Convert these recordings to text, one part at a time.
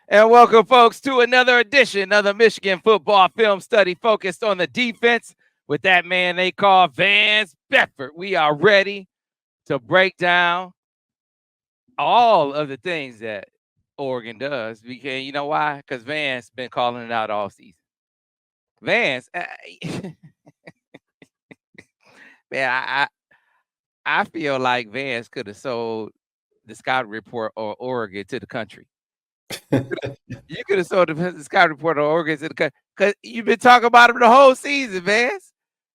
And welcome, folks, to another edition of the Michigan Football Film Study focused on the defense with that man they call Vance Bedford. We are ready to break down all of the things that Oregon does. Because you know why? Because Vance been calling it out all season. Vance, man, I feel like Vance could have sold the Scott Report or Oregon to the country. You could have sold the Scott Report or Oregon to the country because you've been talking about him the whole season, Vance.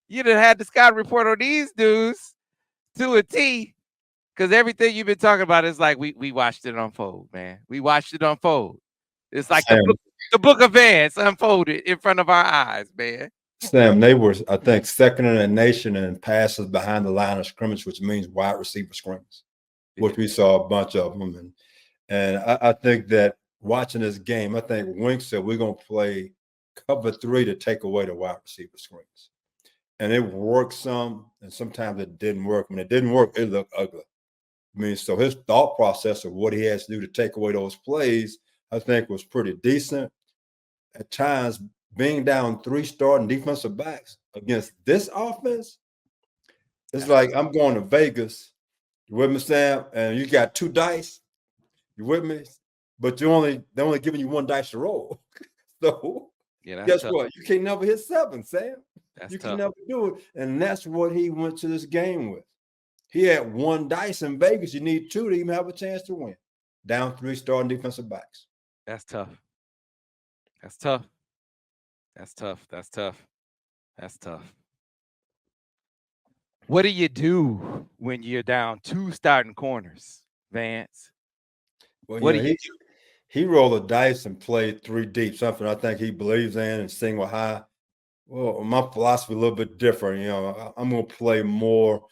You'd have had the Scott Report on these dudes to a T because everything you've been talking about is like we watched it unfold, man. We watched it unfold. It's like Sam, the book of Vance unfolded in front of our eyes, man. Sam, they were, I think, second in the nation in passes behind the line of scrimmage, which means wide receiver screens, Yeah. which we saw a bunch of them. And I think that watching this game, I think Wink said we're going to play cover three to take away the wide receiver screens. And it worked some, and sometimes it didn't work. When it didn't work, it looked ugly. I mean, so his thought process of what he has to do to take away those plays, I think, was pretty decent. At times, being down three starting defensive backs against this offense, it's like I'm going to Vegas. You with me, Sam? And you got two dice. You with me? But they're only giving you one dice to roll. So Yeah, that's guess tough. what? You can't never hit seven, Sam. That's You can tough. never do it. And that's what he went to this game with. He had one dice in Vegas. You need two to even have a chance to win. Down three starting defensive backs. That's tough. That's tough. That's tough. That's tough. That's tough. What do you do when you're down two starting corners, Vance? Well, What do you do? he rolled the dice and played three deep, something I think he believes in, and single high. Well, my philosophy a little bit different. I'm going to play more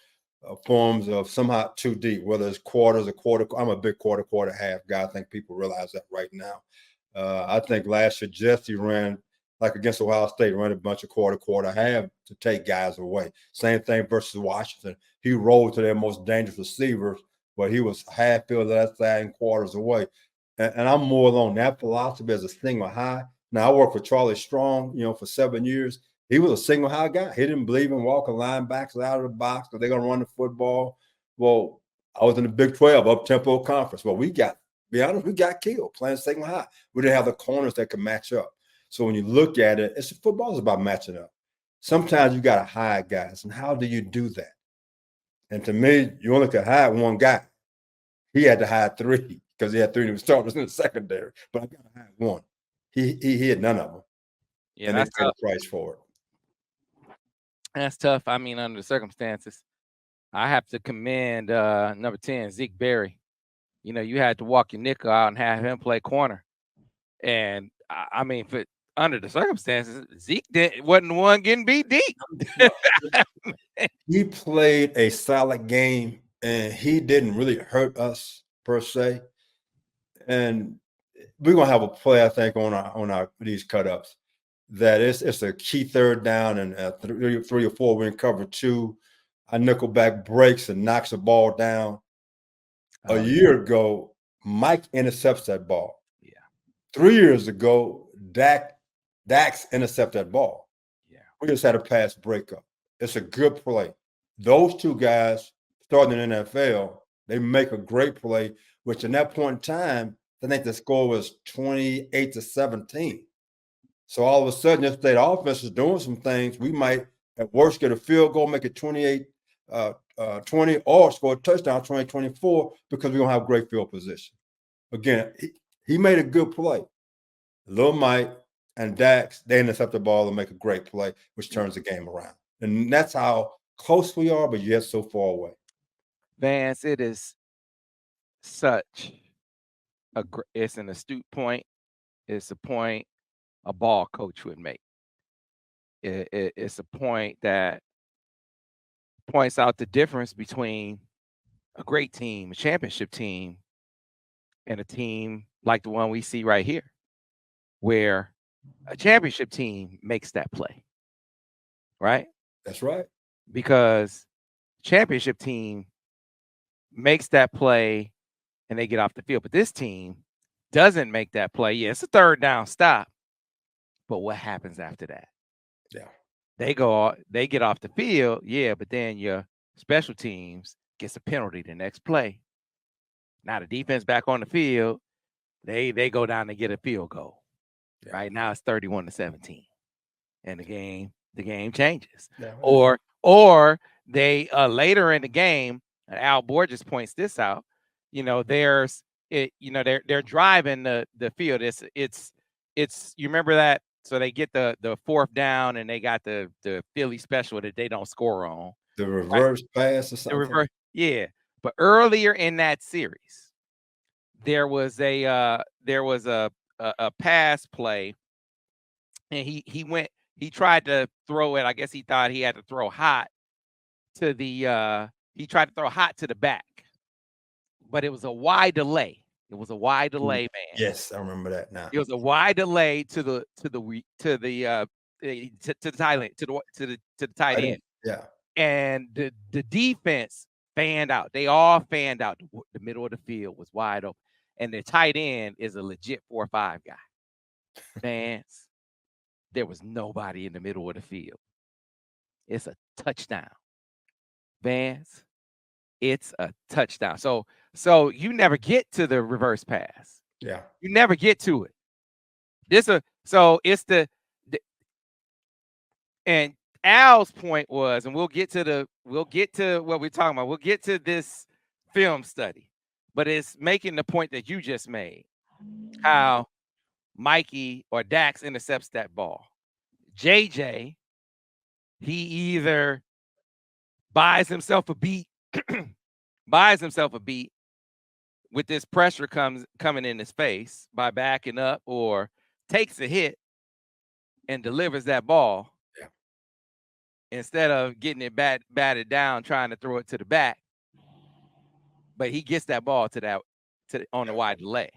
forms of somehow two deep, whether it's quarters or quarter. I'm a big quarter half guy. I think people realize that right now. I think last year Jesse ran like against Ohio State, ran a bunch of quarter half to take guys away. Same thing versus Washington. He rolled to their most dangerous receivers, but he was half field that side and quarters away. And I'm more along that philosophy as a single high. Now I worked for Charlie Strong, for 7 years. He was a single high guy. He didn't believe in walking linebackers out of the box because they're going to run the football. Well, I was in the Big 12 up tempo conference. Well, we got killed playing single high. We didn't have the corners that could match up. So when you look at it, football is about matching up. Sometimes you got to hide guys, and how do you do that? And to me, you only could hide one guy. He had to hide three because he had three starters in the secondary. But I got to hide one. He had none of them, Yeah, and they that's paid tough. a price for it. That's tough. I mean, under the circumstances, I have to commend number 10, Zeke Berry. You had to walk your nickel out and have him play corner. And I mean, for under the circumstances, Zeke wasn't the one getting beat deep. He played a solid game, and he didn't really hurt us per se. And we're gonna have a play, I think, on our these cut-ups that it's a key third down and three or four. We're in cover two. Our nickelback breaks and knocks the ball down. A year ago, Mike intercepts that ball. Yeah. 3 years ago, Dax intercepted that ball. Yeah. We just had a pass breakup. It's a good play. Those two guys starting in the NFL, they make a great play, which in that point in time, I think the score was 28-17. So all of a sudden, if the offense is doing some things, we might at worst get a field goal, make it 28-20, or score a touchdown 20-24 because we don't have great field position. Again, he made a good play. Lil Mike and Dax, they intercept the ball and make a great play, which turns the game around. And that's how close we are, but yet so far away. Vance, it is such it's an astute point. It's a point a ball coach would make. It's a point that points out the difference between a great team, a championship team, and a team like the one we see right here, where a championship team makes that play, right? That's right. Because championship team makes that play and they get off the field. But this team, doesn't make that play, yeah, it's a third down stop. But what happens after that? Yeah. They get off the field, yeah, but then your special teams gets a penalty the next play. Now the defense back on the field, they go down to get a field goal. Yeah. Right now it's 31-17. And the game changes. Yeah. Or they later in the game, Al Borges points this out, there's it, they're driving the field. It's you remember that? So they get the fourth down and they got the Philly special that they don't score on. The Right? reverse pass or The something. reverse, yeah. But earlier in that series, there was a pass play, and he tried to throw it. I guess he thought he had to throw hot to the he tried to throw hot to the back, but it was a wide delay. It was a wide delay, man. Yes, I remember that now. It was a wide delay to the tight end. Yeah. And the defense fanned out. They all fanned out. The middle of the field was wide open. And the tight end is a legit 4-5 guy. Vance, there was nobody in the middle of the field. It's a touchdown. Vance, it's a touchdown. So you never get to the reverse pass. Yeah. You never get to it. And Al's point was, and we'll get to what we're talking about. We'll get to this film study, but it's making the point that you just made, how Mikey or Dax intercepts that ball. JJ, he either buys himself a beat with this pressure coming in his face by backing up, or takes a hit and delivers that ball. Yeah. Instead of getting it batted down, trying to throw it to the back. But he gets that ball on the wide delay.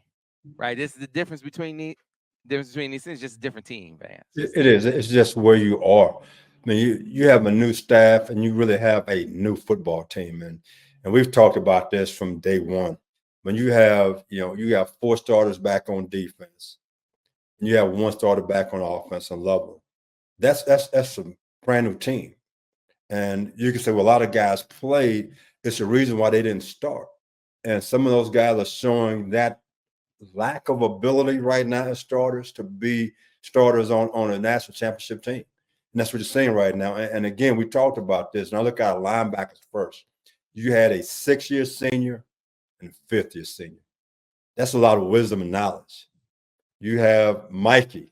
Right? This is the difference between these things, just a different team, Vance. It is. It's just where you are. I mean, you have a new staff and you really have a new football team. And we've talked about this from day one. When you have 4 starters back on defense, and you have 1 starter back on offense and level, that's a brand new team. And you can say, well, a lot of guys played. It's the reason why they didn't start. And some of those guys are showing that lack of ability right now as starters to be starters on a national championship team. And that's what you're seeing right now. And again, we talked about this. And I look at linebackers first. You had a 6-year senior and a 5th-year senior. That's a lot of wisdom and knowledge. You have Mikey,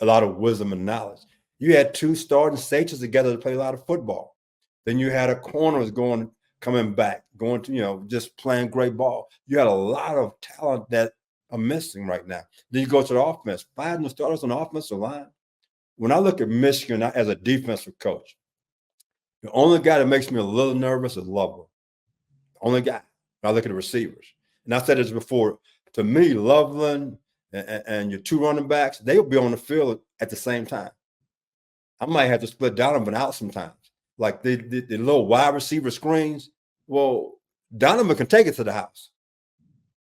a lot of wisdom and knowledge. You had 2 starting safeties together to play a lot of football. Then you had a corners coming back, going to, just playing great ball. You had a lot of talent that are missing right now. Then you go to the offense, 5 new starters on the offensive line. When I look at Michigan as a defensive coach, the only guy that makes me a little nervous is Loveland. Only guy. When I look at the receivers. And I said this before, to me, Loveland and your 2 running backs, they'll be on the field at the same time. I might have to split Donovan out sometimes. Like the little wide receiver screens. Well, Donovan can take it to the house.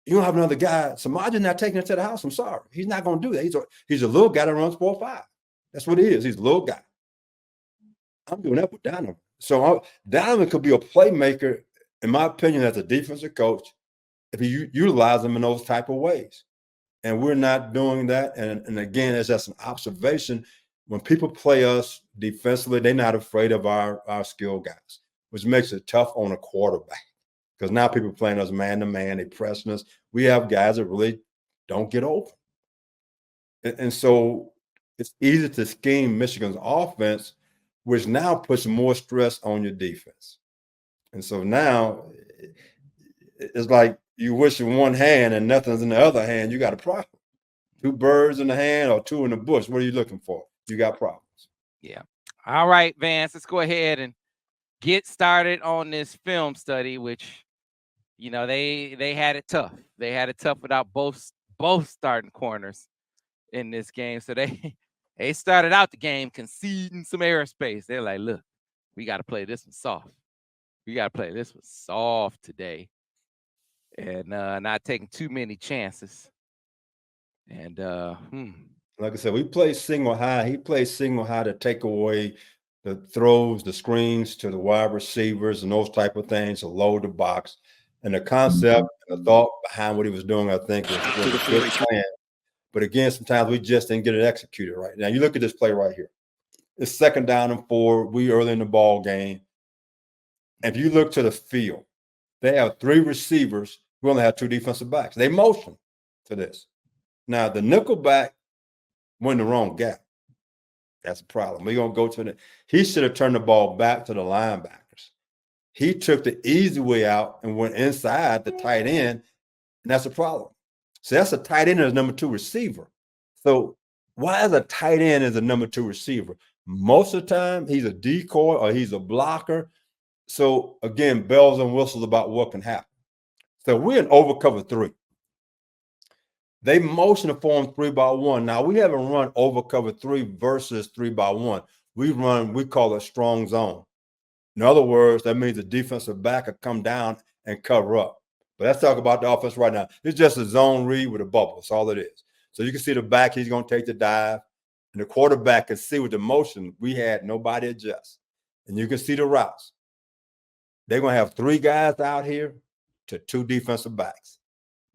You don't have another guy. Samaji's not taking it to the house. I'm sorry. He's not going to do that. He's a little guy that runs 4-5. That's what he is. He's a little guy. I'm doing that with Donovan. So Donovan could be a playmaker, in my opinion, as a defensive coach, if you utilize them in those type of ways. And we're not doing that. And again, it's just an observation. When people play us defensively, they're not afraid of our skill guys, which makes it tough on a quarterback. Because now people playing us man-to-man, they pressing us. We have guys that really don't get open. And so it's easy to scheme Michigan's offense, which now puts more stress on your defense. And so now it's like you wish in one hand and nothing's in the other hand, you got a problem. 2 birds in the hand or 2 in the bush. What are you looking for? You got problems. Yeah. All right, Vance, let's go ahead and get started on this film study, which, they had it tough. They had it tough without both starting corners in this game. So they started out the game conceding some airspace. They're like, look, we got to play this one soft. We got to play this one soft today and not taking too many chances. And Like I said, we play single high. He plays single high to take away the throws, the screens to the wide receivers and those type of things to load the box. And the concept and the thought behind what he was doing, I think, was a good plan. But again, sometimes we just didn't get it executed right. Now, you look at this play right here. It's 2nd down and 4. We early in the ball game. If you look to the field, they have 3 receivers. We only have 2 defensive backs. They motion to this. Now, the nickel back went in the wrong gap. That's a problem. We're going to go to the – he should have turned the ball back to the linebackers. He took the easy way out and went inside the tight end, and that's a problem. So that's a tight end as number 2 receiver. So why is a tight end as a number 2 receiver? Most of the time, he's a decoy or he's a blocker. So, again, bells and whistles about what can happen. So we're in over cover 3. They motion to form 3-by-1. Now, we haven't run over cover 3 versus 3-by-1. We call it strong zone. In other words, that means the defensive back will come down and cover up. But let's talk about the offense right now. It's just a zone read with a bubble. That's all it is. So you can see the back, he's going to take the dive. And the quarterback can see with the motion, we had nobody adjust. And you can see the routes. They're going to have 3 guys out here to 2 defensive backs.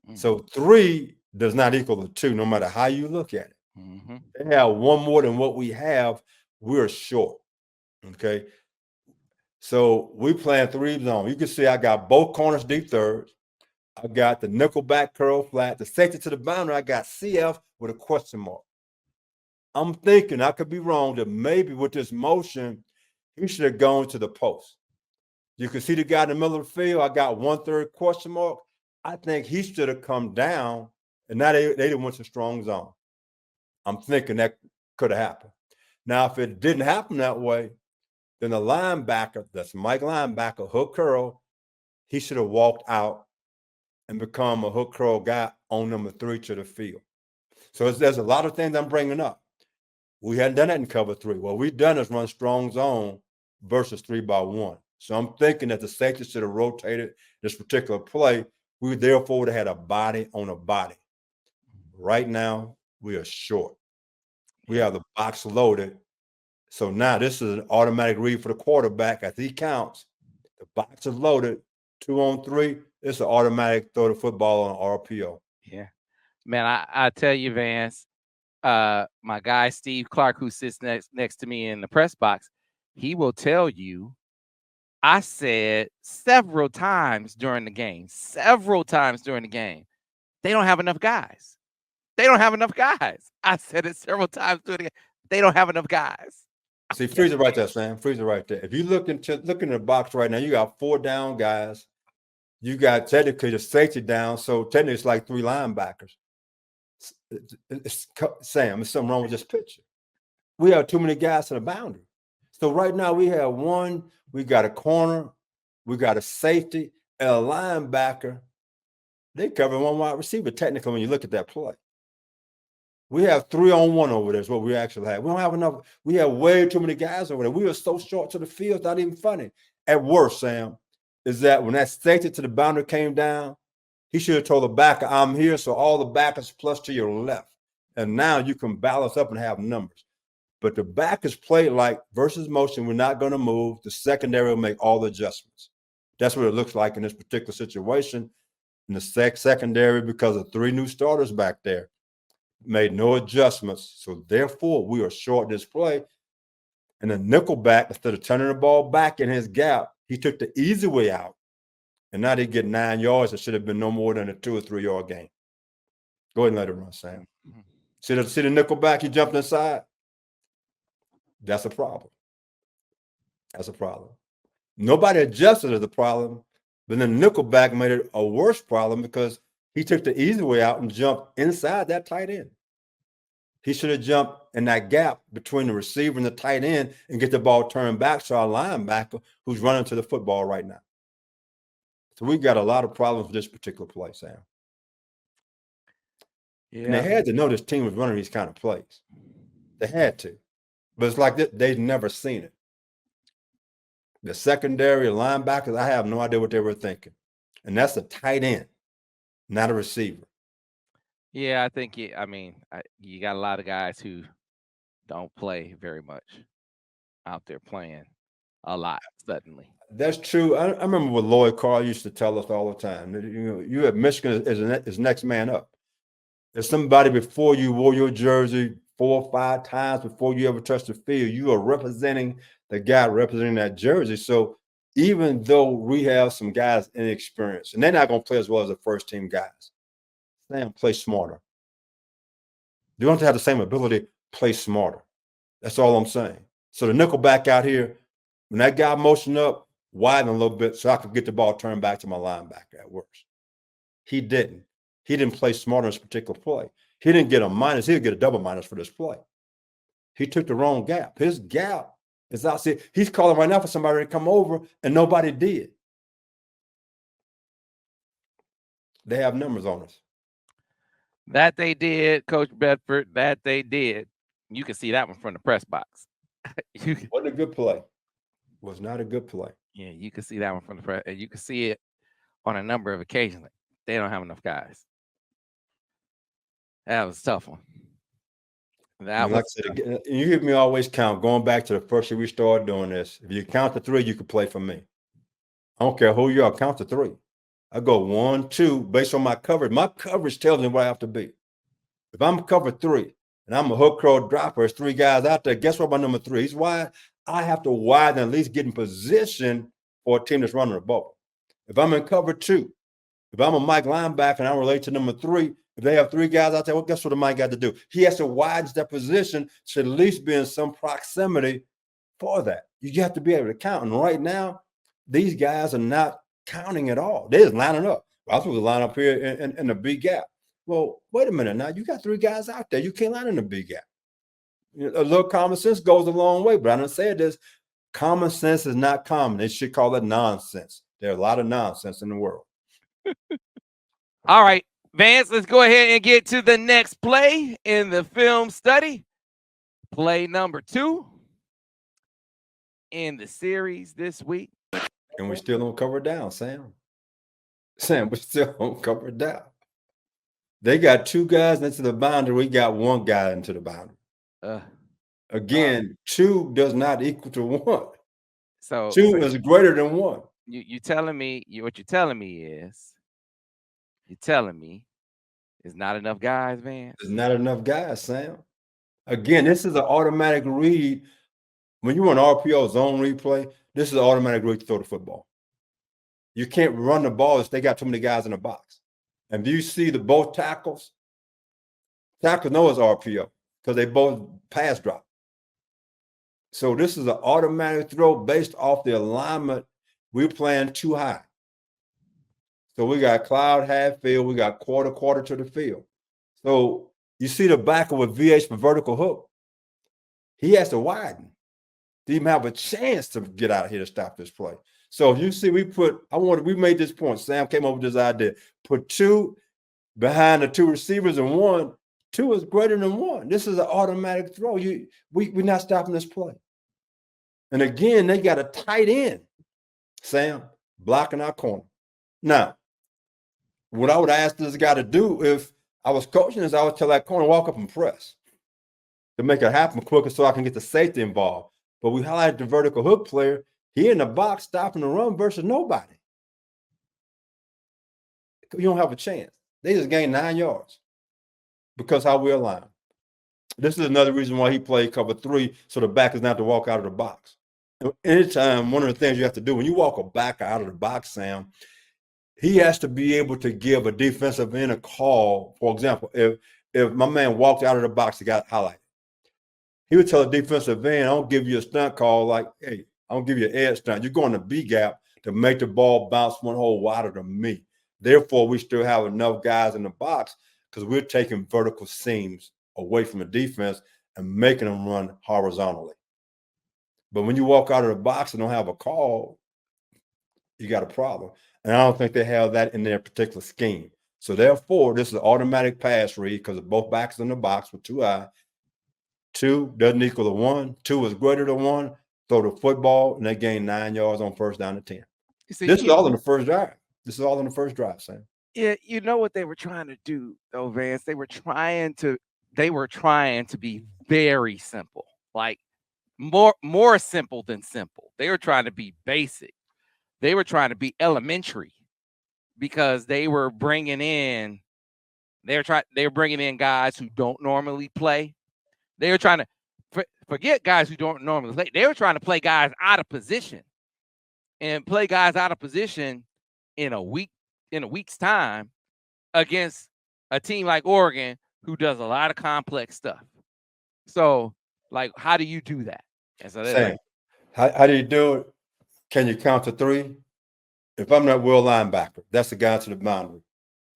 Mm-hmm. So 3 does not equal to 2, no matter how you look at it. Mm-hmm. They have 1 more than what we have. We're short. Okay. So we playing 3 zone. You can see I got both corners deep thirds. I got the nickel back curl flat. The safety to the boundary, I got CF with a question mark. I'm thinking, I could be wrong, that maybe with this motion, he should have gone to the post. You can see the guy in the middle of the field. I got 1/3 question mark. I think he should have come down, and now they didn't went to strong zone. I'm thinking that could have happened. Now, if it didn't happen that way, then the linebacker, that's Mike linebacker, hook curl, he should have walked out and become a hook curl guy on number 3 to the field. So there's a lot of things I'm bringing up. We hadn't done that in cover 3. What we've done is run strong zone versus 3-by-1. So I'm thinking that the safety should have rotated this particular play. We therefore would have had a body on a body. Right now, we are short. We have the box loaded. So now this is an automatic read for the quarterback as he counts. The box is loaded, 2 on 3. It's an automatic throw the football on RPO. Yeah. Man, I tell you, Vance, my guy, Steve Clark, who sits next to me in the press box, he will tell you, I said several times during the game, they don't have enough guys. I said it several times during the game. They don't have enough guys. See, freeze it right there, Sam. Freeze it right there. If you look in the box right now, you got 4 down guys. You got technically the safety down, so technically it's like 3 linebackers. Sam, there's something wrong with this picture. We have too many guys to the boundary. So right now we have 1, we got a corner, we got a safety, and a linebacker. They cover 1 wide receiver technically when you look at that play. We have 3 on 1 over there is what we actually have. We don't have enough. We have way too many guys over there. We are so short to the field, it's not even funny. At worst, Sam, is that when that safety to the boundary came down, he should have told the backer, I'm here, so all the backers plus to your left. And now you can balance up and have numbers. But the backers play like versus motion, we're not going to move. The secondary will make all the adjustments. That's what it looks like in this particular situation. In the secondary, because of 3 new starters back there, made no adjustments. So therefore, we are short this play. And the nickelback, instead of turning the ball back in his gap, he took the easy way out. And now they get 9 yards. It should have been no more than a 2 or 3 yard gain. Go ahead and let it run, Sam. See the nickelback, he jumped inside? That's a problem. That's a problem. Nobody adjusted as a problem, but then nickelback made it a worse problem because he took the easy way out and jumped inside that tight end. He should have jumped in that gap between the receiver and the tight end and get the ball turned back to our linebacker who's running to the football right now. So we got a lot of problems with this particular play, Sam. Yeah. And they had to know this team was running these kind of plays. They had to. But it's like they've never seen it. The secondary linebackers, I have no idea what they were thinking. And that's a tight end, not a receiver. Yeah, I think you got a lot of guys who don't play very much out there playing a lot suddenly. That's true. I remember what Lloyd Carr used to tell us all the time. You have Michigan is next man up. If somebody before you wore your jersey 4 or 5 times before you ever touched the field, you are representing the guy representing that jersey. So even though we have some guys inexperienced, and they're not going to play as well as the first team guys, they play smarter. You don't have to have the same ability, play smarter. That's all I'm saying. So the nickelback out here, when that guy motioned up, widen a little bit so I could get the ball turned back to my linebacker at worst. He didn't. He didn't play smart on this particular play. He didn't get a minus. He'll get a double minus for this play. He took the wrong gap. His gap is outside. He's calling right now for somebody to come over, and nobody did. They have numbers on us. That they did, Coach Bedford. That they did. You can see that one from the press box. Wasn't a good play. Was not a good play. Yeah, you can see that one from the press. You can see it on a number of occasions. They don't have enough guys. That was a tough one. That like was. I said, you hear me always count. Going back to the first year we started doing this, if you count to 3, you can play for me. I don't care who you are. Count to 3. I go 1, 2 based on my coverage. My coverage tells me where I have to be. If I'm covered 3 and I'm a hook crow dropper, there's 3 guys out there. Guess what? My number 3, he's wide. I have to widen, at least get in position for a team that's running the ball. If I'm in cover 2, if I'm a Mike linebacker and I relate to number 3, if they have 3 guys out there, well, guess what the Mike got to do? He has to widen that position to at least be in some proximity for that. You have to be able to count. And right now, these guys are not counting at all. They're just lining up. I was supposed to line up here in the B gap. Well, wait a minute now. You got 3 guys out there. You can't line in the B gap. A little common sense goes a long way, but I done said this. Common sense is not common. They should call it nonsense. There's a lot of nonsense in the world. All right, Vance, let's go ahead and get to the next play in the film study. Play number 2 in the series this week. And we still don't cover down, Sam. Sam, we still don't cover down. They got 2 guys into the boundary. We got 1 guy into the boundary. Again, 2 does not equal to 1. So 2 is greater than 1. You telling me what you're telling me is there's not enough guys, man. There's not enough guys, Sam. Again, this is an automatic read. When you run RPO zone replay, this is an automatic read to throw the football. You can't run the ball if they got too many guys in the box. And do you see both tackles? Tackles know it's RPO because they both pass drop. So this is an automatic throw based off the alignment. We're playing too high. So we got cloud half field. We got quarter to the field. So you see the back of a VH for vertical hook. He has to widen to even have a chance to get out of here to stop this play. So if you see, we made this point. Sam came up with this idea. Put 2 behind the 2 receivers and 1. 2 is greater than 1. This is an automatic throw. We're not stopping this play. And again, they got a tight end, Sam, blocking our corner. Now, what I would ask this guy to do if I was coaching is I would tell that corner, walk up and press to make it happen quicker so I can get the safety involved. But we highlighted the vertical hook player. He in the box stopping the run versus nobody. You don't have a chance. They just gained 9 yards because how we align. This is another reason why he played cover 3, so the back is not to walk out of the box. Anytime, one of the things you have to do when you walk a back out of the box, Sam, he has to be able to give a defensive end a call. For example, if my man walked out of the box, he got highlighted. He would tell a defensive end, I don't give you a stunt call like, hey, I don't give you an edge stunt. You're going to B gap to make the ball bounce 1 hole wider than me. Therefore, we still have enough guys in the box because we're taking vertical seams away from the defense and making them run horizontally. But when you walk out of the box and don't have a call, you got a problem. And I don't think they have that in their particular scheme. So therefore, this is an automatic pass read because both backs in the box with 2 high. 2 doesn't equal to 1. 2 is greater than 1. Throw the football, and they gain 9 yards on first down to 10. This is all in the first drive. Sam. Yeah, you know what they were trying to do though, Vance? They were trying to be very simple. Like more simple than simple. They were trying to be basic. They were trying to be elementary because they were bringing in guys who don't normally play. They were trying to forget guys who don't normally play. They were trying to play guys out of position and play guys out of position in a week's time against a team like Oregon who does a lot of complex stuff. So, like, how do you do that? And so they're like, Sam, how do you do it? Can you count to three? If I'm not Will linebacker, that's the guy to the boundary.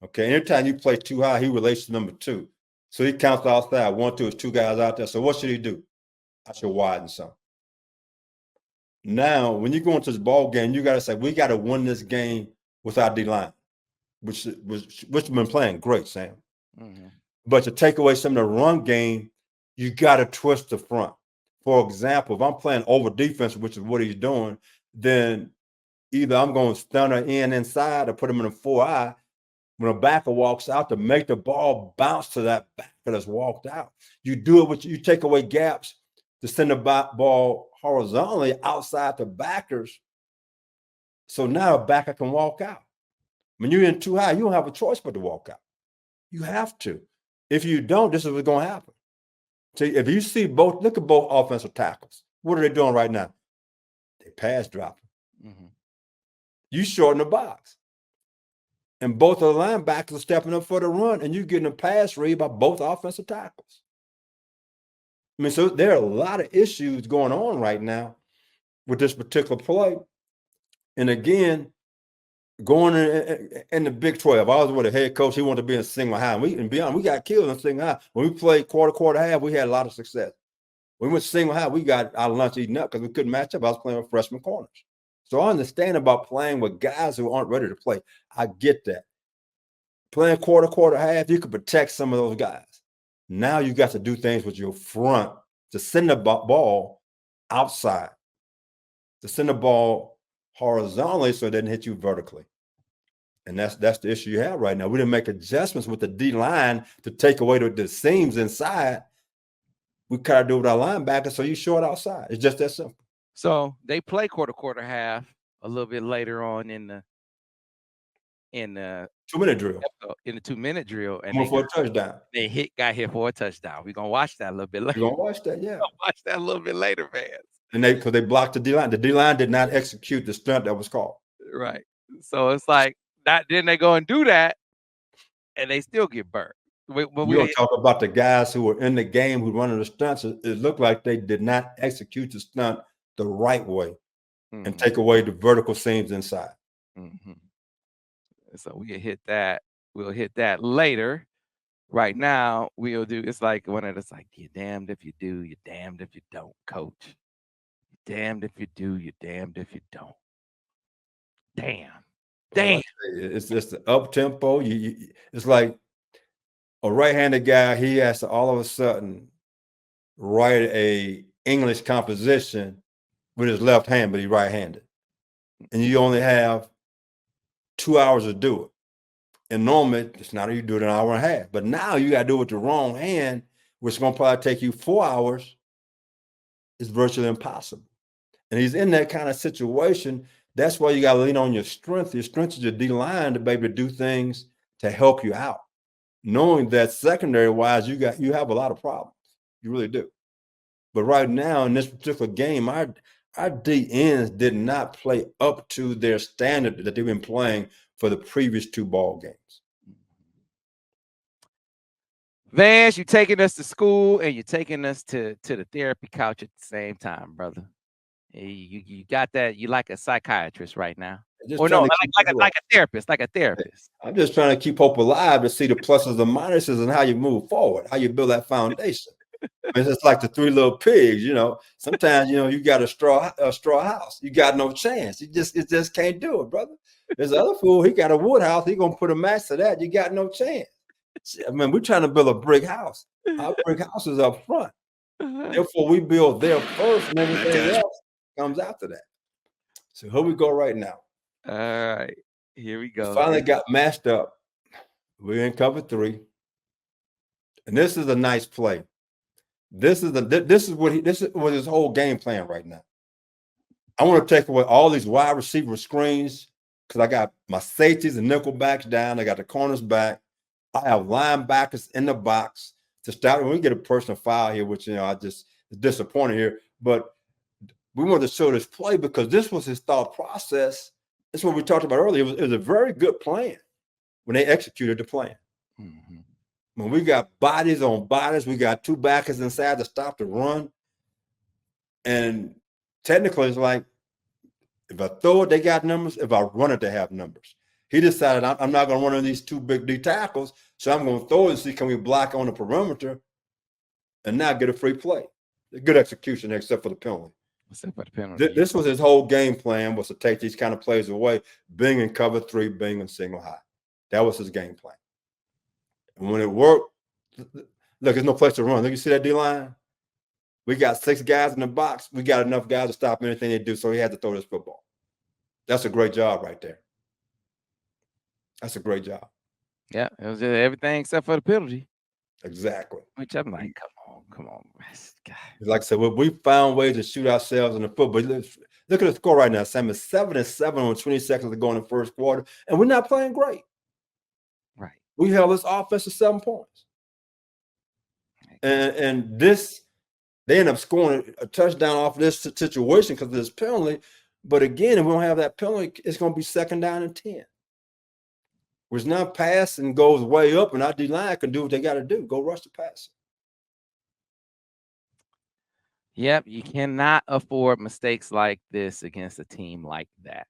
Okay. Anytime you play too high, he relates to number two. So he counts outside. 1, 2 is two guys out there. So what should he do? I should widen some. Now, when you go into this ball game, you got to say, we got to win this game with our D line, which has been playing great, Sam. mm-hmm. But to take away some of the run game, you got to twist the front. For example, if I'm playing over defense, which is what he's doing, then either I'm going to stun her inside or put him in a 4-eye. When a backer walks out, to make the ball bounce to that backer that's walked out. You do it you take away gaps to send the ball horizontally outside the backers. So now a backer can walk out. When you're in too high, you don't have a choice but to walk out. You have to. If you don't, this is what's going to happen. So if you see look at both offensive tackles. What are they doing right now? They pass dropping. Mm-hmm. You shorten the box. And both of the linebackers are stepping up for the run, and you're getting a pass read by both offensive tackles. I mean, so there are a lot of issues going on right now with this particular play. And again, going in the Big 12, I was with a head coach. He wanted to be in single high. And we got killed in single high. When we played quarter half, we had a lot of success. When we went single high, we got our lunch eaten up because we couldn't match up. I was playing with freshman corners. So I understand about playing with guys who aren't ready to play. I get that. Playing quarter half, you could protect some of those guys. Now you got to do things with your front to send the ball outside, to send the ball horizontally so it doesn't hit you vertically. And that's the issue you have right now. We didn't make adjustments with the D line to take away the seams inside. We kind of do it with our linebackers, so you short outside. It's just that simple. So they play quarter half a little bit later on in the 2-minute drill. In the 2-minute drill, and for a touchdown. They got hit for a touchdown. We're gonna watch that a little bit later. You're gonna watch that, yeah. Watch that a little bit later, man. And because they blocked the D line. The D line did not execute the stunt that was called. Right. So it's like that. Then they go and do that, and they still get burnt. We don't talk about the guys who were in the game who running the stunts. It looked like they did not execute the stunt the right way and take away the vertical seams inside. Mm-hmm. So we'll hit that. We'll hit that later. Right now, we'll do. It's like one of those, like, you're damned if you do, you're damned if you don't, coach. You're damned if you do, you're damned if you don't. Damn. It's just the up tempo. It's like a right-handed guy. He has to all of a sudden write a English composition with his left hand, but he's right-handed, and you only have 2 hours to do it. And normally, it's not you do it in an hour and a half. But now you got to do it with the wrong hand, which is going to probably take you 4 hours. It's virtually impossible. And he's in that kind of situation. That's why you got to lean on your strength. Your strength is your D-line to be able to do things to help you out. Knowing that secondary-wise, you have a lot of problems. You really do. But right now, in this particular game, our D-ends did not play up to their standard that they've been playing for the previous 2 ball games. Vance, you're taking us to school and you're taking us to the therapy couch at the same time, brother. You got that? You like a psychiatrist right now? Or no, like a therapist, I'm just trying to keep hope alive to see the pluses and minuses and how you move forward, how you build that foundation. It's just like the 3 little pigs, Sometimes, you got a straw house. You got no chance. You just can't do it, brother. There's other fool. He got a wood house. He gonna put a match to that. You got no chance. I mean, we're trying to build a brick house. Our brick house is up front. Therefore, we build there first, and everything else comes after that. So here we go right now. All right, here we go. We finally got matched up We're in cover 3. And this is a nice play. This is what his whole game plan right now. I want to take away all these wide receiver screens because I got my safeties and nickel backs down. I got the corners back. I have linebackers in the box to stop. When we get a personal foul here, which I just is disappointed here, but we wanted to show this play because this was his thought process. That's what we talked about earlier. It was a very good plan when they executed the plan. Mm-hmm. When we got bodies on bodies, we got 2 backers inside to stop the run. And technically, it's like, if I throw it, they got numbers. If I run it, they have numbers. He decided, I'm not going to run on these 2 big D tackles, so I'm going to throw it and see can we block on the perimeter and not get a free play. Good execution, except for the penalty. Except for the penalty. This was his whole game plan, was to take these kind of plays away, being in cover 3, being in single high. That was his game plan. And when it worked, look, there's no place to run. Look, you see that D-line? We got 6 guys in the box. We got enough guys to stop anything they do, so he had to throw this football. That's a great job right there. That's a great job. Yeah, it was just everything except for the penalty. Exactly. Which I'm like, come on, God. Like I said, we found ways to shoot ourselves in the foot. But look at the score right now, Sam. It's 7-7 on 20 seconds to go in the first quarter, and we're not playing great. Right. We held this offense to 7 points. And this, they end up scoring a touchdown off this situation because of this penalty. But again, if we don't have that penalty, it's going to be 2nd down and 10. Which now passing goes way up, and our D-line can do what they got to do. Go rush the pass. Yep, you cannot afford mistakes like this against a team like that.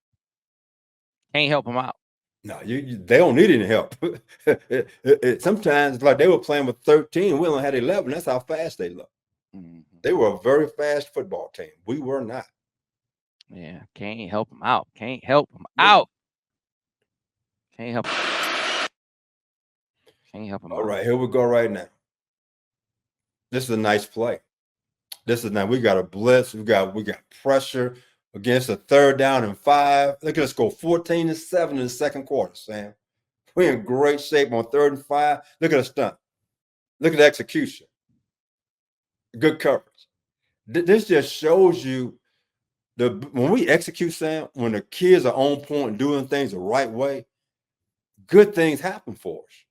Can't help them out. No, they don't need any help. Sometimes, like they were playing with 13, we only had 11. That's how fast they look. Mm-hmm. They were a very fast football team. We were not. Yeah, can't help them out. Can't help them out. Can't help them. Can't help them out. All right, here we go right now. This is a nice play. This is now we got a blitz. We got pressure against a 3rd down and 5. Look at us go 14-7 in the second quarter, Sam. We're in great shape on 3rd and 5. Look at the stunt. Look at the execution. Good coverage. This just shows you when we execute, Sam, when the kids are on point and doing things the right way, good things happen for us.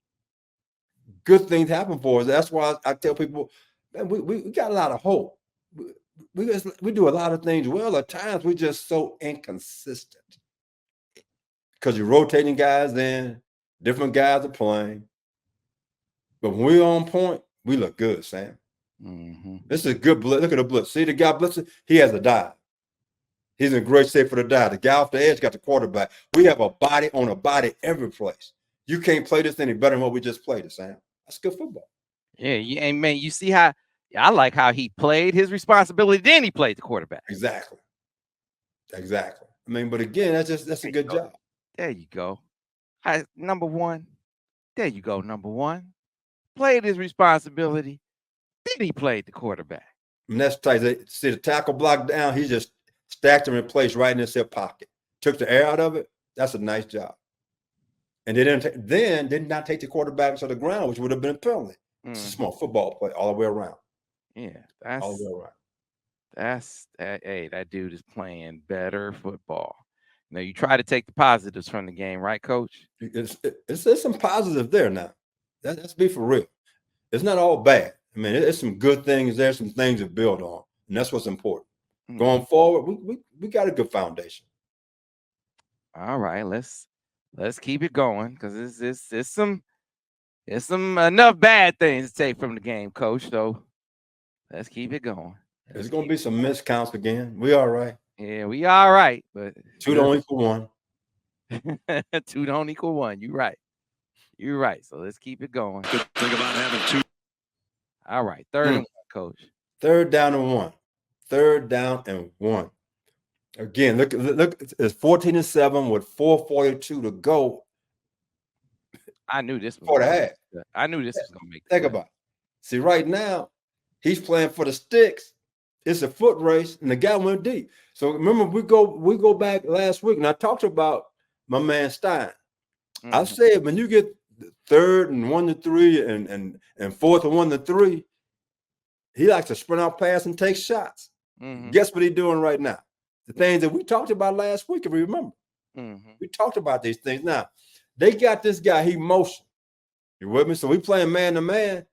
Good things happen for us. That's why I tell people, man, we got a lot of hope. We do a lot of things well. At times, we're just so inconsistent because you're rotating guys in, different guys are playing. But when we're on point, we look good, Sam. Mm-hmm. This is a good blitz. Look at the blitz. See the guy blitzing? He has a dive. He's in great shape for the dive. The guy off the edge got the quarterback. We have a body on a body every place. You can't play this any better than what we just played it, Sam. That's good football. Yeah, and man, you see how I like how he played his responsibility. Then he played the quarterback. Exactly. I mean, but again, that's a good job. There you go. Number one. There you go. Number one. Played his responsibility. Then he played the quarterback. And that's tight. See the tackle block down. He just stacked him in place right in his hip pocket. Took the air out of it. That's a nice job. And they did not take the quarterback to the ground, which would have been a penalty. It's a small football play all the way around. Yeah, that's all the way around. That dude is playing better football. Now you try to take the positives from the game, right, Coach? There's some positives there now. Let's be for real. It's not all bad. I mean, there's some good things there, some things to build on, and that's what's important. Going forward, we got a good foundation. All right, let's keep it going because it's some enough bad things to take from the game, Coach. So let's keep it going. There's going to be some missed counts again. We all right. Yeah, we all right, but 2 don't equal 1. 2 don't equal 1. You're right. You're right. So let's keep it going. Good thing about having 2. All right, 3rd and 1, Coach. 3rd down and 1. 3rd down and 1. Again, look, it's 14-7 with 4:42 to go. I knew this was for the half. I knew this was gonna make. Think about it. See, right now, he's playing for the sticks. It's a foot race, and the guy went deep. So remember, we go back last week, and I talked about my man Stein. I said when you get third and 1-3 and fourth and 1-3, he likes to sprint out pass and take shots. Guess what he's doing right now? The things that we talked about last week, if you remember. We talked about these things. Now, they got this guy, he motion. You with me? So we playing man to man.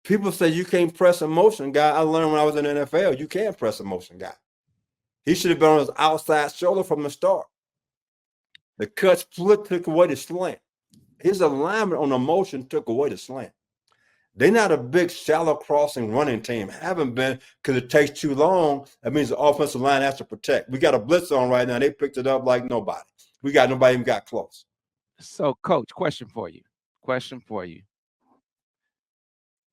People say you can't press a motion guy. I learned when I was in the NFL, you can't press a motion guy. He should have been on his outside shoulder from the start. The cut split took away the slant. His alignment on the motion took away the slant. They're not a big shallow crossing running team. Haven't been because it takes too long. That means the offensive line has to protect. We got a blitz on right now. They picked it up like nobody. Nobody even got close. So, Coach, question for you.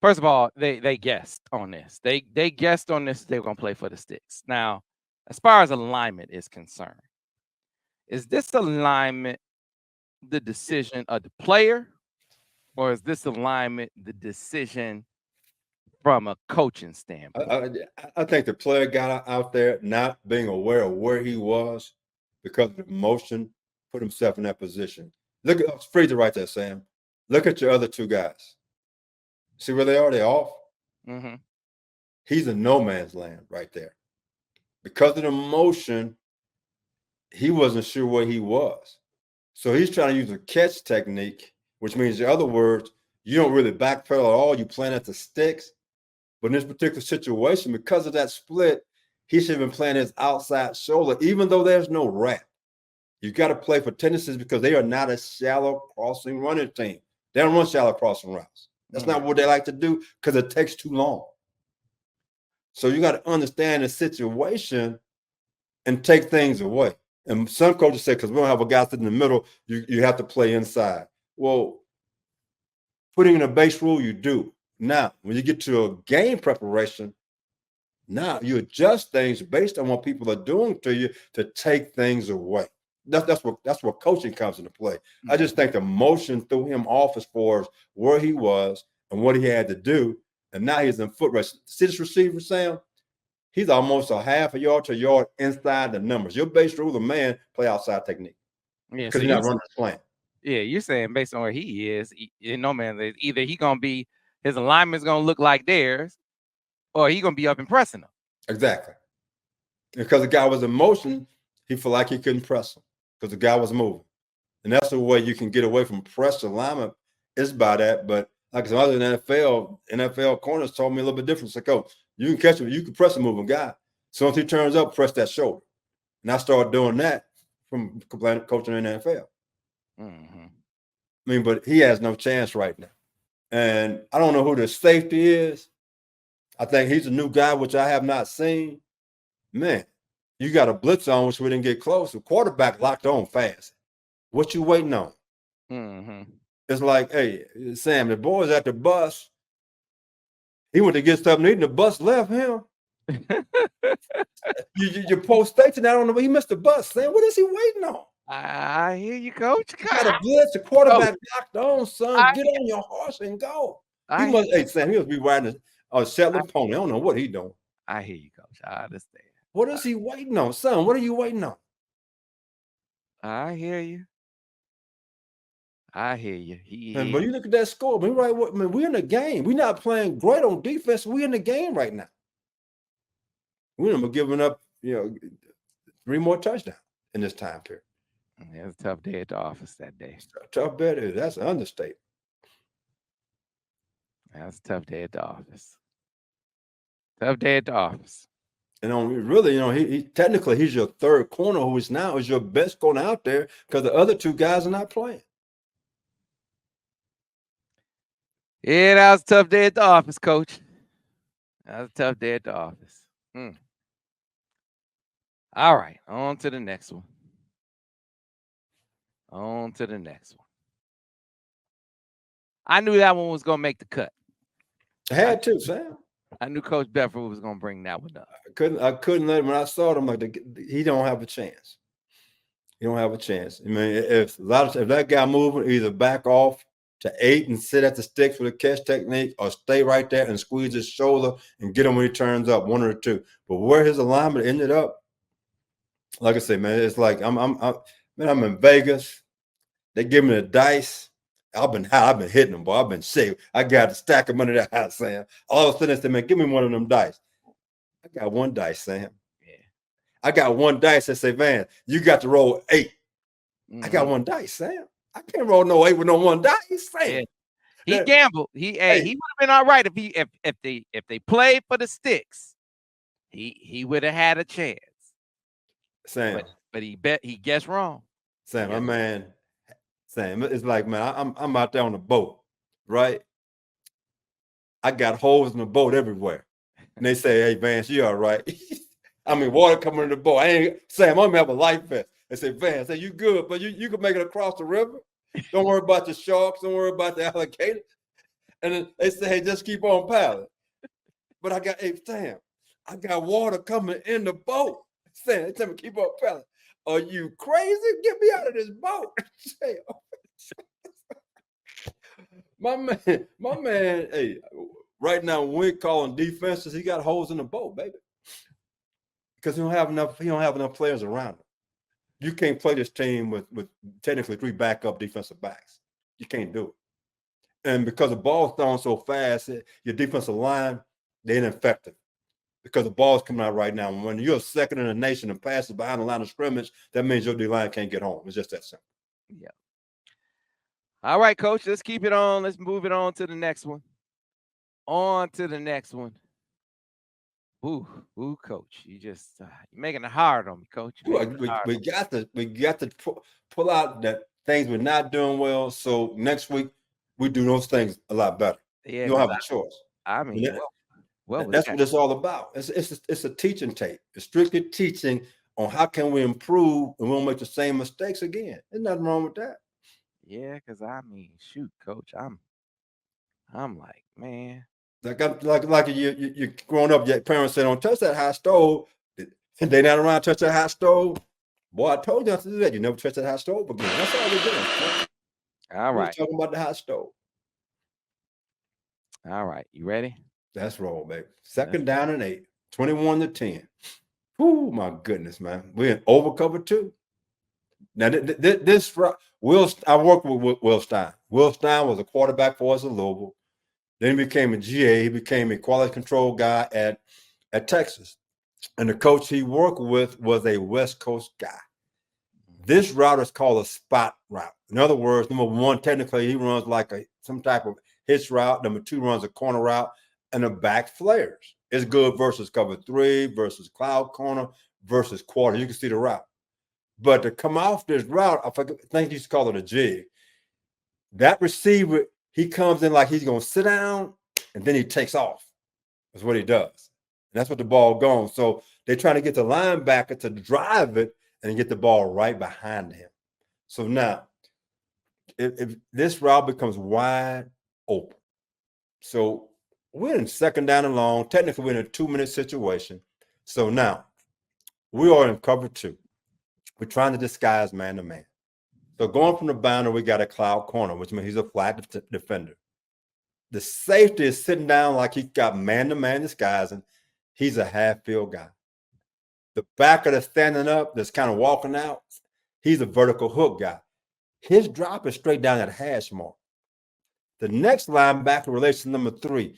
First of all, they guessed on this. They guessed on this. They were going to play for the sticks. Now, as far as alignment is concerned, is this alignment the decision of the player, or is this alignment the decision from a coaching standpoint? I think the player got out there not being aware of where he was because of the motion, put himself in that position. Look at Freezer right there, Sam. Look at your other two guys. See where they are? They're off. He's in no man's land right there. Because of the motion, he wasn't sure where he was. So he's trying to use a catch technique, which means, in other words, you don't really backpedal at all. You playing at the sticks. But in this particular situation, because of that split, he should have been playing his outside shoulder, even though there's no wrap. You got to play for tendencies because they are not a shallow crossing running team. They don't run shallow crossing routes. That's not what they like to do because it takes too long. So you got to understand the situation and take things away. And some coaches say, because we don't have a guy sitting in the middle, you have to play inside. Well, putting in a base rule, you do. Now, when you get to a game preparation, now you adjust things based on what people are doing to you to take things away. That's where coaching comes into play. I just think the motion threw him off as far as where he was and what he had to do. And now he's in foot race. See this receiver, Sam? He's almost a half a yard to a yard inside the numbers. Your base rule, the man, play outside technique. Yeah, because you're not running the plan. Yeah, you're saying based on where he is, no man, either he gonna be his alignment's gonna look like theirs, or he gonna be up and pressing them. Exactly. Because the guy was in motion, he felt like he couldn't press him because the guy was moving. And that's the way you can get away from press alignment is by that. But like I said, other than NFL corners told me a little bit different. So, coach, you can catch him, you can press a moving guy. So once he turns up, press that shoulder. And I started doing that from coaching in the NFL. I mean, but he has no chance right now. And I don't know who the safety is. I think he's a new guy, which I have not seen. Man, you got a blitz on, which we didn't get close. The quarterback locked on fast. What you waiting on? It's like, hey, Sam, the boy's at the bus. He went to get something to eat, and the bus left him. Your post-station, I don't know, he missed the bus. Sam, what is he waiting on? I hear you, coach. You got a blitz, the quarterback locked on, son. Get on your horse and go. Sam, he must be riding a Shetland pony. I don't know what he's doing. I hear you, coach. I understand. What is he waiting on, son? What are you waiting on? I hear you. But you look at that score. We're in the game. We're not playing great on defense. We're in the game right now. We're giving up, 3 more touchdowns in this time period. It was a tough day at the office that day. Tough day. That's an understatement. That's a tough day at the office. Tough day at the office. And really, he technically he's your third corner, who is now your best corner out there because the other 2 guys are not playing. Yeah, that was a tough day at the office, coach. That was a tough day at the office. All right, on to the next one. I knew that one was going to make the cut. I had to, Sam. I knew Coach Bedford was going to bring that one up. I couldn't let him. When I saw him, he don't have a chance. He don't have a chance. I mean, if that guy moving, either back off to 8 and sit at the sticks with a catch technique, or stay right there and squeeze his shoulder and get him when he turns up, 1 or 2. But where his alignment ended up, like I say, man, it's like I'm in Vegas. They give me the dice. I've been hitting them, boy. I've been sick. I got a stack of money that house, Sam. All of a sudden, I said, man, give me one of them dice. I got one dice, Sam. Yeah. I got one dice that say, Van, you got to roll 8. I got Mhm. one dice, Sam. I can't roll no 8 with no one dice, Sam. Yeah. He That- gambled. He would have been all right if they played for the sticks. He would have had a chance. Sam, But he guessed wrong. Sam, Yeah. my man, Sam, it's like, man, I'm out there on the boat, right? I got holes in the boat everywhere. And they say, hey, Vance, you all right? I mean, water coming in the boat. Sam, I'm gonna have a life vest. They say, Vance, say, you good, but you can make it across the river. Don't worry about the sharks, don't worry about the alligator. And then they say, hey, just keep on paddling. But I got, hey, Sam, I got water coming in the boat. Sam, they tell me keep on paddling. Are you crazy? Get me out of this boat. my man, hey, right now when we're calling defenses, he got holes in the boat, baby. Because he don't have enough players around him. You can't play this team with technically 3 backup defensive backs. You can't do it. And because the ball's thrown so fast, your defensive line, they're ineffective. Because the ball's coming out right now. When you're second in the nation and passes behind the line of scrimmage, that means your D-line can't get home. It's just that simple. Yeah. All right, coach. Let's keep it on. Let's move it on to the next one. On to the next one. Ooh, coach. You're making it hard on me, coach. We got to pull out that things we're not doing well. So next week we do those things a lot better. Yeah, you don't have a choice. I mean, that's what it's all about. It's a teaching tape. It's strictly teaching on how can we improve and we won't make the same mistakes again. There's nothing wrong with that. Yeah, because I mean, shoot, coach, I'm like, man. Like you growing up, your parents said, don't touch that hot stove. And they not around to touch that hot stove. Boy, I told you not to do that. You never touch that hot stove again. That's all we're doing. All right. We're talking about the hot stove. All right. You ready? That's roll, baby. Second down and 8, 21-10. Whoo, my goodness, man. We're in over cover 2. Now, I worked with Will Stein. Will Stein was a quarterback for us at Louisville. Then he became a GA. He became a quality control guy at Texas. And the coach he worked with was a West Coast guy. This route is called a spot route. In other words, number 1, technically, he runs like some type of hitch route. Number 2 runs a corner route, and the back flares. It's good versus cover 3, versus cloud corner, versus quarter. You can see the route. But to come off this route, I think he used to call it a jig. That receiver, he comes in like he's going to sit down, and then he takes off. That's what he does. And that's what the ball goes. So they're trying to get the linebacker to drive it and get the ball right behind him. So now, if this route becomes wide open, so we're in second down and long. Technically, we're in a 2-minute situation. So now, we are in cover 2. We're trying to disguise man-to-man. So going from the boundary, we got a cloud corner, which means he's a flat defender. The safety is sitting down like he's got man-to-man disguising. He's a half-field guy. The backer that's standing up, that's kind of walking out, he's a vertical hook guy. His drop is straight down at hash mark. The next linebacker relates to number 3.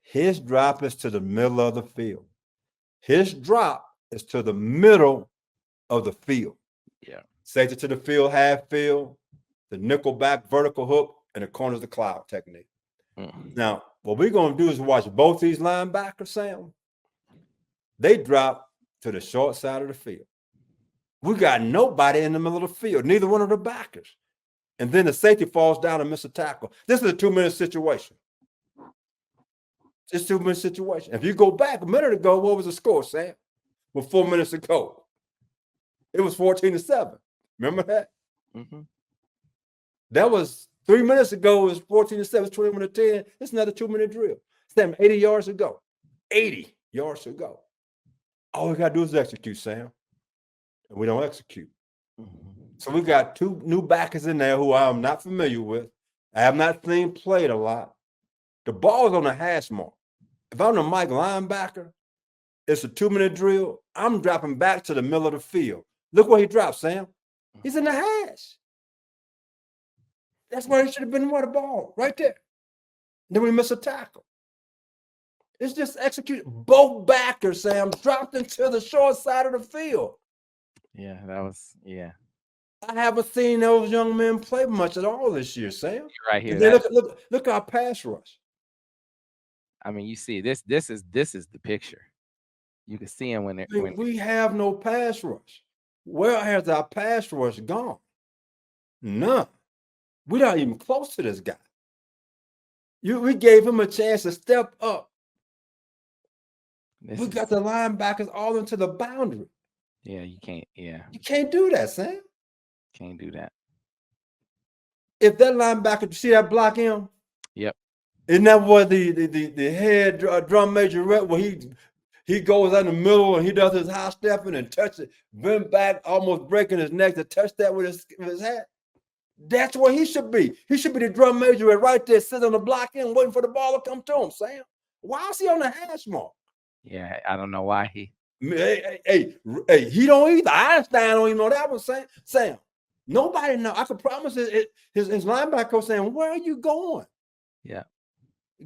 His drop is to the middle of the field. His drop is to the middle of the field. Yeah. Safety to the field, half field, the nickel back vertical hook, and the corners the cloud technique. Now, what we're going to do is watch both these linebackers, Sam. They drop to the short side of the field. We got nobody in the middle of the field, neither one of the backers. And then the safety falls down and misses a tackle. This is a 2-minute situation. It's a 2-minute situation. If you go back a minute ago, what was the score, Sam? Well, 4 minutes ago, it was 14-7. Remember that? Mm-hmm. That was 3 minutes ago. It was 14-7. It's 21-10. It's another 2-minute drill. Sam, 80 yards to go. 80 yards to go. All we got to do is execute, Sam. And we don't execute. Mm-hmm. So we got 2 new backers in there who I'm not familiar with. I have not seen played a lot. The ball's on the hash mark. If I'm the Mike linebacker, it's a 2-minute drill. I'm dropping back to the middle of the field. Look where he drops, Sam. He's in the hash. That's where he should have been with the ball right there. Then we miss a tackle. It's just executed. Both backers, Sam, dropped into the short side of the field. Yeah, that was I haven't seen those young men play much at all this year, Sam. right here. And then look our pass rush. I mean, you see this is the picture. You can see him when we have no pass rush. Where has our pass rush gone? None. We're not even close to this guy. We gave him a chance to step up. We got the linebackers all into the boundary. Yeah, you can't. Yeah, you can't do that, Sam. Can't do that. If that linebacker, see that block him? Yep. Isn't that what the head drum major rep where he goes out in the middle and he does his high stepping and touches it, bend back, almost breaking his neck to touch that with his hat? That's where he should be. He should be the drum major right there, sitting on the block end, waiting for the ball to come to him, Sam. Why is he on the hash mark? Yeah, I don't know why he. Hey, he don't either. Einstein don't even know that one, Sam. Nobody know. I can promise his linebacker saying, "Where are you going?" Yeah.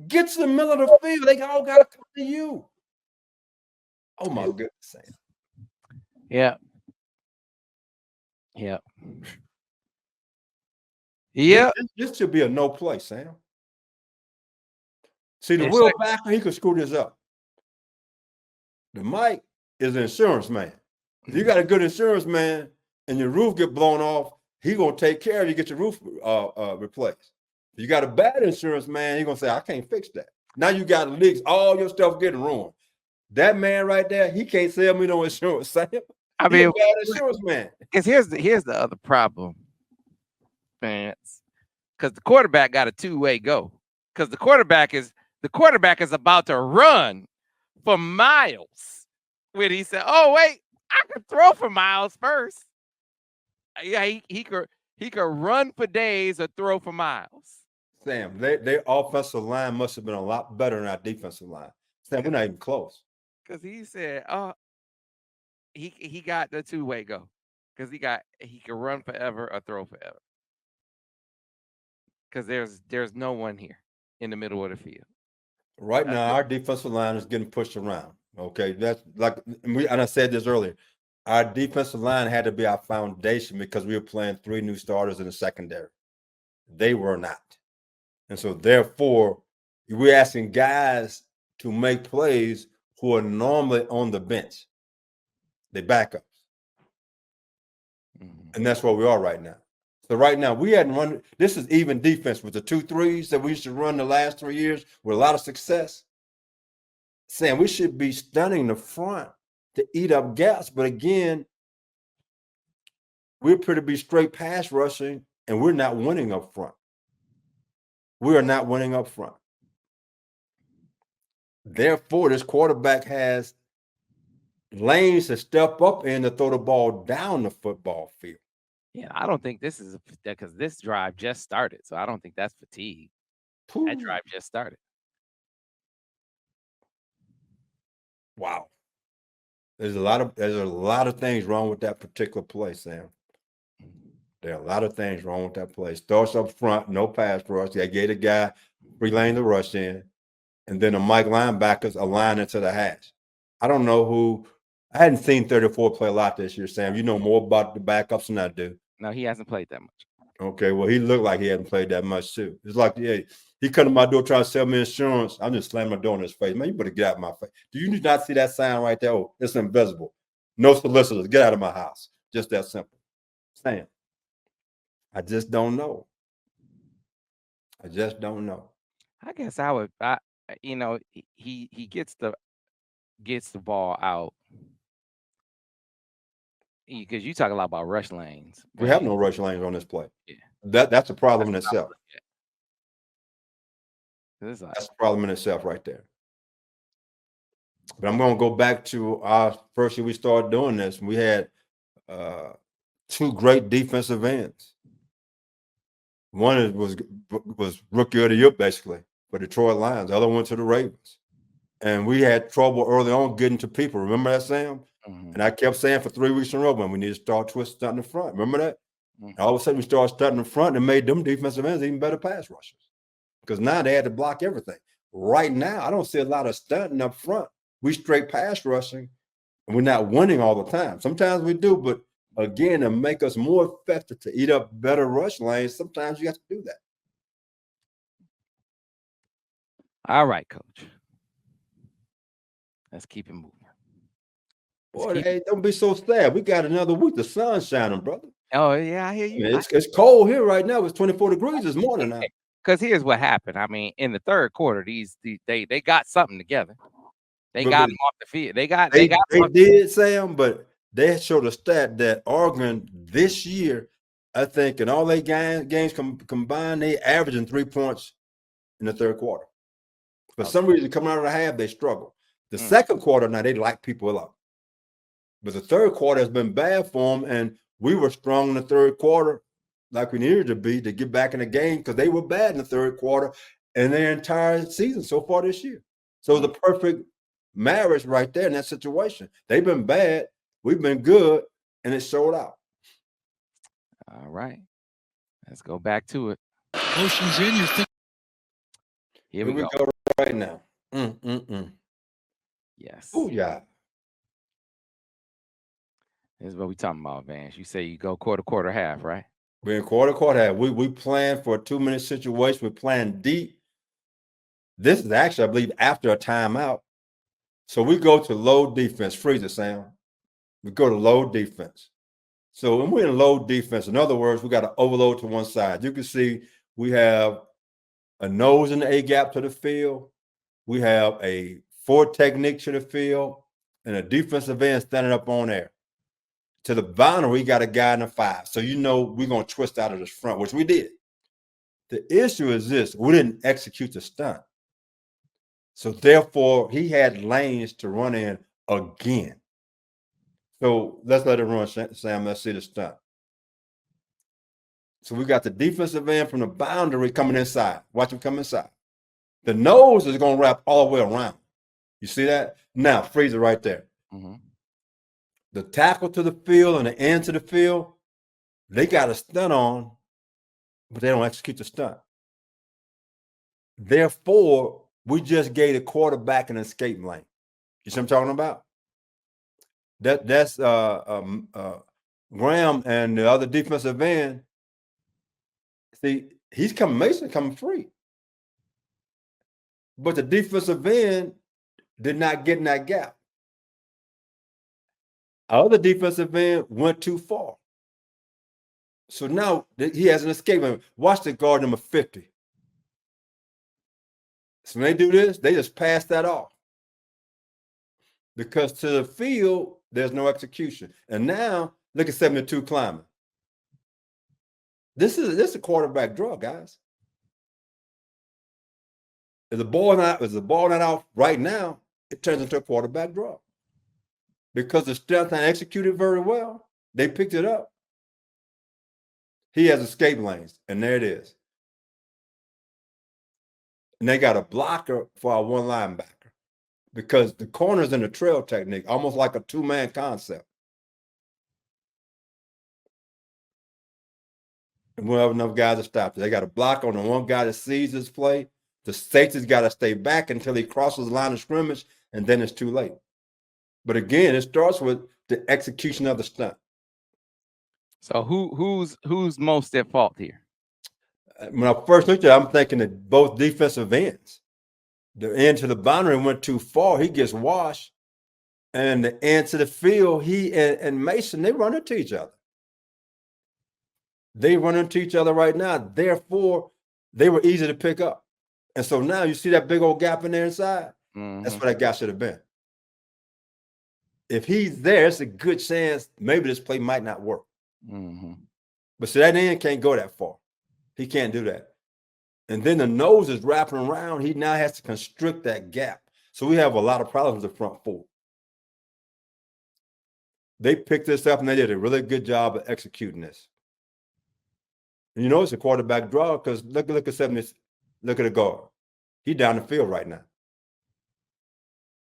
Get to the middle of the field. They all got to come to you. Oh my goodness, Sam. Yeah. Yeah. Yeah. This should be a no play, Sam. See, the Will Backer, he could screw this up. The Mike is an insurance man. If you got a good insurance man and your roof get blown off, he gonna take care of you, get your roof replaced. If you got a bad insurance man, he gonna say, I can't fix that. Now you got leaks, all your stuff getting ruined. That man right there, he can't sell me no insurance, Sam. I mean, a bad insurance man. Because here's the other problem, fans. Because the quarterback got a two-way go. Because the quarterback is about to run for miles. When he said, "Oh wait, I could throw for miles first." Yeah, he could run for days or throw for miles. Sam, their offensive line must have been a lot better than our defensive line. Sam, we're not even close. Because he said, "Oh, he got the two-way go." Because he can run forever or throw forever. Because there's no one here in the middle of the field. Right now, our defensive line is getting pushed around. Okay, that's like and I said this earlier. Our defensive line had to be our foundation because we were playing 3 new starters in the secondary. They were not, and so therefore, we're asking guys to make plays who are normally on the bench. They backups, and that's where we are right now. So right now, we hadn't run. This is even defense with the 2-3s that we used to run the last 3 years with a lot of success. Sam, we should be stunning the front to eat up gaps. But again, we're pretty be straight pass rushing, and we're not winning up front. We are not winning up front. Therefore, this quarterback has lanes to step up in to throw the ball down the football field. Yeah, I don't think this is because this drive just started, so I don't think that's fatigue. That drive just started. Wow. There's a lot of things wrong with that particular play, Sam. There are a lot of things wrong with that play. Starts up front, no pass rush. They gave the guy free lane to rush in, and then the Mike linebackers align into the hash. I don't know who. I hadn't seen 34 play a lot this year, Sam. You know more about the backups than I do. No, he hasn't played that much. Okay, well, he looked like he hadn't played that much too. It's like, yeah, he come to my door trying to sell me insurance. I'm just slamming my door in his face. Man, you better get out of my face. Do you not see that sign right there? Oh, it's invisible. No solicitors. Get out of my house. Just that simple. Sam, I just don't know. I just don't know. I guess he gets the ball out. Because you talk a lot about rush lanes. We have no rush lanes on this play. Yeah. That's a problem in itself. That's a problem in itself right there. But I'm going to go back to our first year we started doing this. We had 2 great defensive ends. One was rookie of the year, basically, for Detroit Lions. The other one to the Ravens. And we had trouble early on getting to people. Remember that, Sam? Mm-hmm. And I kept saying for 3 weeks in a row, man, we need to start twisting out in the front. Remember that? All of a sudden, we started starting in front and made them defensive ends even better pass rushers because now they had to block everything. Right now, I don't see a lot of stunting up front. We straight pass rushing, and we're not winning all the time. Sometimes we do, but again, to make us more effective to eat up better rush lanes, sometimes you have to do that. All right, coach. Let's keep it moving. Boy, hey, don't be so sad. We got another week. The sun's shining, brother. Oh yeah, I hear you. I mean, it's cold here right now. It's 24 degrees this morning now. Because here's what happened. I mean, in the third quarter, they got something together. They got them off the field. They did, Sam, but they showed a stat that Oregon this year, I think, in all their games combined, they averaging 3 points in the third quarter. For some reason, coming out of the half, they struggle. The second quarter, now they light people up. But the third quarter has been bad for them, and we were strong in the third quarter, like we needed to be, to get back in the game because they were bad in the third quarter and their entire season so far this year. So the perfect marriage right there in that situation. They've been bad, we've been good, and it showed out. All right. Let's go back to it. Motion's in. You're thinking. Here we go right now. Yes. Oh, yeah. This is what we talking about, Vance. You say you go quarter, half, right? We're in quarter, half. We plan for a 2-minute situation. We're playing deep. This is actually, I believe, after a timeout. So we go to low defense. Freeze it, Sam. We go to low defense. So when we're in low defense, in other words, we got to overload to one side. You can see we have a nose in the A-gap to the field. We have a 4 technique to the field and a defensive end standing up on there. To the boundary, we got a guy in the 5. So you know we're going to twist out of this front, which we did. The issue is this. We didn't execute the stunt. So therefore, he had lanes to run in again. So let's let it run, Sam. Let's see the stunt. So we got the defensive end from the boundary coming inside. Watch him come inside. The nose is going to wrap all the way around. You see that? Now, freeze it right there. The tackle to the field and the end to the field, they got a stunt on, but they don't execute the stunt. Therefore, we just gave the quarterback an escape lane. You see what I'm talking about? That's Graham and the other defensive end. See, Mason coming free. But the defensive end did not get in that gap. Our other defensive end went too far. So now he has an escape lane. Watch the guard number 50. So when they do this, they just pass that off. Because to the field, there's no execution. And now, look at 72 climbing. This is a quarterback draw, guys. If the ball not out right now, it turns into a quarterback draw. Because the stealth not executed very well, they picked it up. He has escape lanes, and there it is. And they got a blocker for our one linebacker because the corner's in the trail technique, almost like a 2-man concept. And we'll have enough guys to stop it. They got a block on the one guy that sees this play. The safety's got to stay back until he crosses the line of scrimmage, and then it's too late. But again, it starts with the execution of the stunt. So who's most at fault here? When I first looked at it, I'm thinking that both defensive ends. The end to the boundary went too far. He gets washed. And the end to the field, he and Mason, they run into each other. They run into each other right now. Therefore, they were easy to pick up. And so now you see that big old gap in there inside? That's where that guy should have been. If he's there, it's a good chance maybe this play might not work. But see, that end can't go that far. He can't do that. And then the nose is wrapping around. He now has to constrict that gap. So we have a lot of problems with the front 4. They picked this up and they did a really good job of executing this. And you know it's a quarterback draw because look at 70. Look at the guard. He's down the field right now.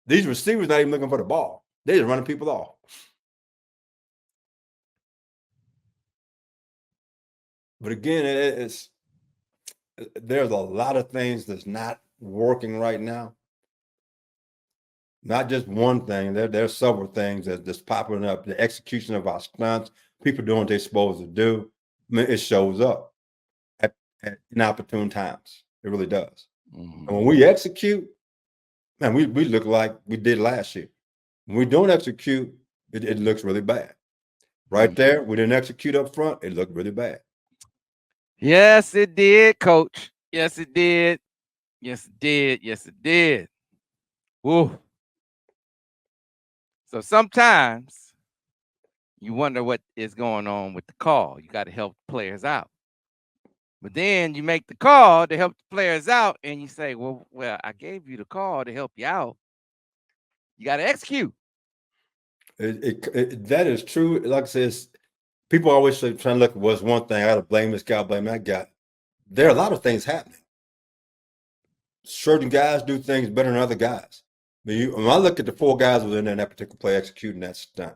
These receivers not even looking for the ball. They're just running people off. But again, there's a lot of things that's not working right now. Not just one thing. There's several things that's popping up. The execution of our stunts, people doing what they're supposed to do. I mean, it shows up at inopportune times. It really does. Mhm. And when we execute, man, we look like we did last year. When we don't execute, it looks really bad. Right there, we didn't execute up front. It looked really bad. Yes, it did, Coach. Yes, it did. Yes, it did. Yes, it did. Woo. So sometimes you wonder what is going on with the call. You got to help players out. But then you make the call to help the players out, and you say, well, I gave you the call to help you out. You got to execute. That is true. Like I said, people always say, trying to look at what's one thing. I got to blame this guy, blame that guy. There are a lot of things happening. Certain guys do things better than other guys. When I look at the 4 guys who were in there in that particular play executing that stunt,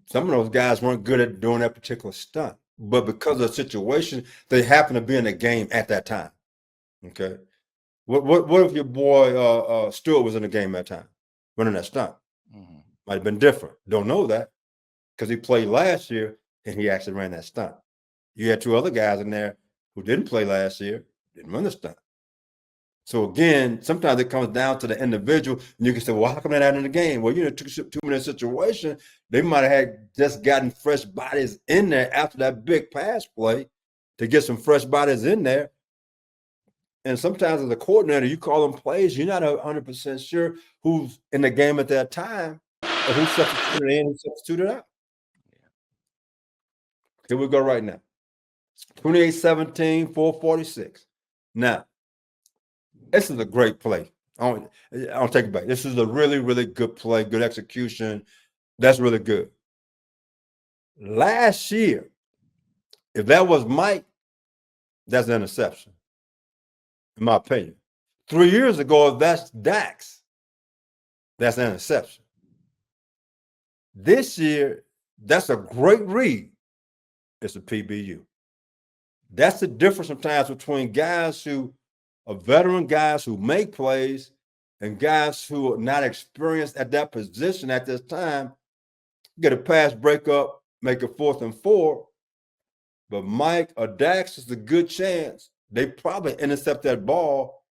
some of those guys weren't good at doing that particular stunt, but because of the situation, they happen to be in the game at that time. Okay. What if your boy Stewart was in the game at that time, running that stunt? Mm-hmm. Might have been different. Don't know that because he played last year and he actually ran that stunt. You had 2 other guys in there who didn't play last year, didn't run the stunt. So again, sometimes it comes down to the individual, and you can say, well, how come they're not in the game? Well, you know, 2-minute situation, they might have had just gotten fresh bodies in there after that big pass play to get some fresh bodies in there. And sometimes as a coordinator, you call them plays, you're not 100% sure who's in the game at that time or who's substituted in, who's substituted out. Here we go right now. 28-17, 446. Now, this is a great play. I'll take it back. This is a really, really good play, good execution. That's really good. Last year, if that was Mike, that's an interception, in my opinion. 3 years ago, if that's Dax, that's an interception. This year, that's a great read. It's a PBU. That's the difference sometimes between guys who are veteran guys who make plays and guys who are not experienced at that position at this time. Get a pass breakup, make a 4th and 4. But Mike or Dax is a good chance they probably intercept that ball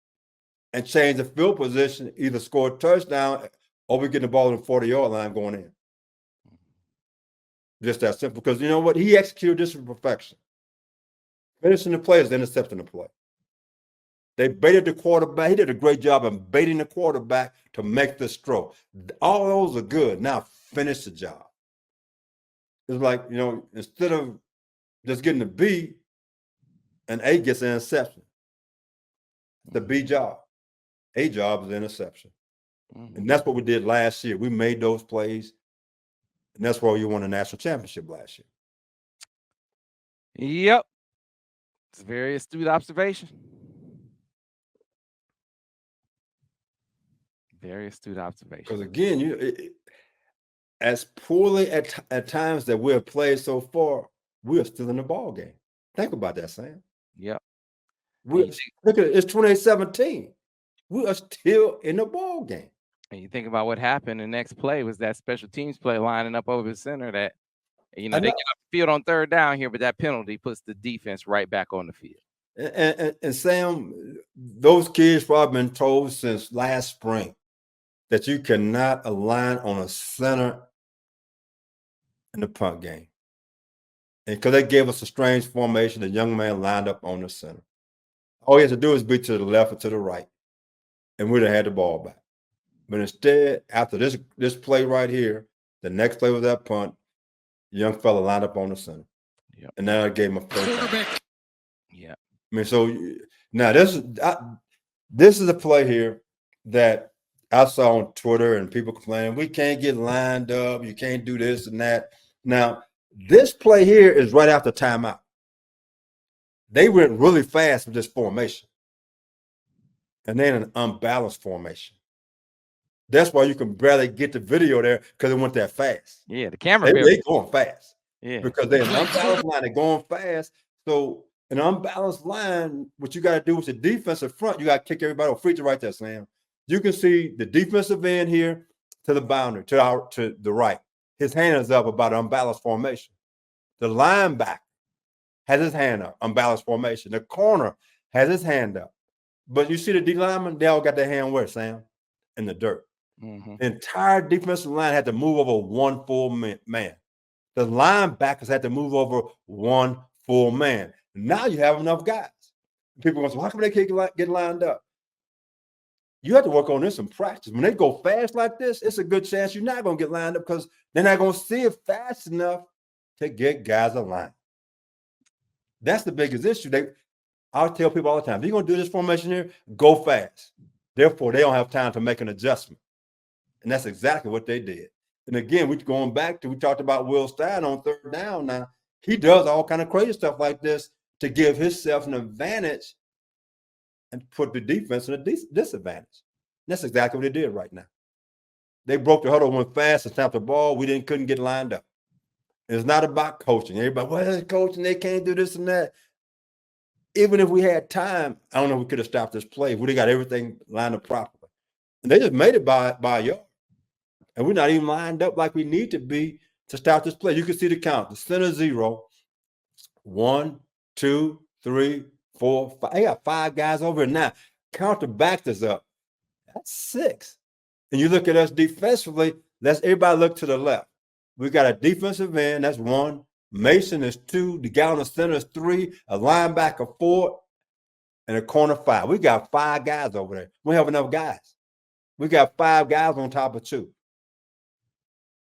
and change the field position, either score a touchdown or we get the ball on the 40-yard line going in. Just that simple. Because you know what? He executed this with perfection. Finishing the play is intercepting the play. They baited the quarterback. He did a great job of baiting the quarterback to make this throw. All those are good. Now finish the job. It's like, you know, instead of just getting a B, an A gets an interception. The B job. A job is interception. Mm-hmm. And that's what we did last year. We made those plays. And that's why you won a national championship last year. Yep. It's a very astute observation. Very astute observation. Because again, as poorly at times that we have played so far, we are still in the ball game. Think about that, Sam. Yep. Look at it, it's 2017. We are still in the ball game. And you think about what happened. The next play was that special teams play lining up over the center that, you know, they get off the field on 3rd down here, but that penalty puts the defense right back on the field. And Sam, those kids probably been told since last spring that you cannot align on a center in the punt game. And because they gave us a strange formation, the young man lined up on the center. All he has to do is be to the left or to the right, and we'd have had the ball back. But instead, after this play right here, the next play was that punt, the young fella lined up on the center. Yep. And now I gave him a first down. Yeah. I mean, so now this is a play here that I saw on Twitter and people complaining, we can't get lined up, you can't do this and that. Now, this play here is right after timeout. They went really fast with this formation. And then an unbalanced formation. That's why you can barely get the video there because it went that fast. Yeah, the camera. They going fast. Yeah. because they're an unbalanced line. They're going fast. So an unbalanced line, what you got to do with the defensive front, you got to kick everybody off. Free to right there, Sam. You can see the defensive end here to the boundary, to the right. His hand is up about unbalanced formation. The linebacker has his hand up, unbalanced formation. The corner has his hand up. But you see the D linemen, they all got their hand where, Sam? In the dirt. Mhm. The entire defensive line had to move over one full man. The linebackers had to move over one full man. Now you have enough guys. People are going to say, how come they can't get lined up? You have to work on this in practice. When they go fast like this, it's a good chance you're not going to get lined up because they're not going to see it fast enough to get guys aligned. That's the biggest issue. I'll tell people all the time, if you're going to do this formation here, go fast. Therefore, they don't have time to make an adjustment. And that's exactly what they did. And again, we talked about Will Stein on third down. Now, he does all kind of crazy stuff like this to give himself an advantage and put the defense in a disadvantage. And that's exactly what they did right now. They broke the huddle, went fast, and snapped the ball. We couldn't get lined up. It's not about coaching. Everybody, well, it's coaching, they can't do this and that. Even if we had time, I don't know if we could have stopped this play. We got everything lined up properly. And they just made it by a yard. And we're not even lined up like we need to be to stop this play. You can see the count. The center 0, 1, 2, 3, 4, 5. They got 5 guys over here now. Count the backs is up. That's 6. And you look at us defensively, let's everybody look to the left. We got a defensive end, that's 1. Mason is 2. The guy on the center is 3. A linebacker 4. And a corner 5. We got 5 guys over there. We have enough guys. We got 5 guys on top of 2.